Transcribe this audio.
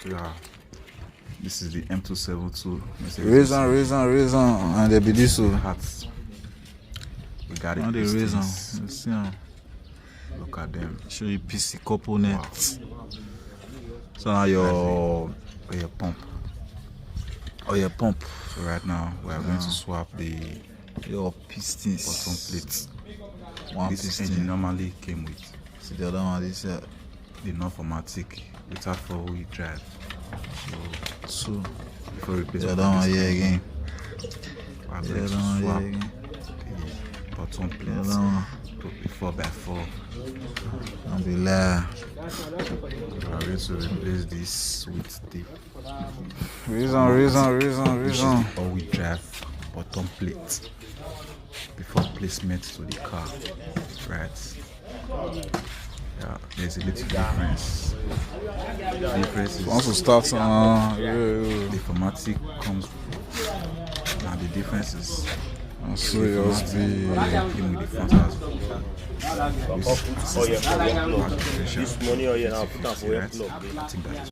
Yeah. This is the M272. Reason, and they be this so. Hats. We got it. The reason. See, look at them. Show you PC components. Wow. So now your pump. Oh, your pump. So right now we are going to swap your pistons. Bottom plates. This piston. engine normally came with. See the other one. This the non-formatic without 4-wheel drive. So before we replace the other one here again. We are going to swap the bottom plates to the 4x4. Don't be lie. We are going to replace this with the reason. 4-wheel drive bottom plate before placement to the car. Right. Yeah, there's a little difference. The difference is once you start the formatic comes. Now the difference is serious. Came with the front as well. This money or you now put up for your club. I think that is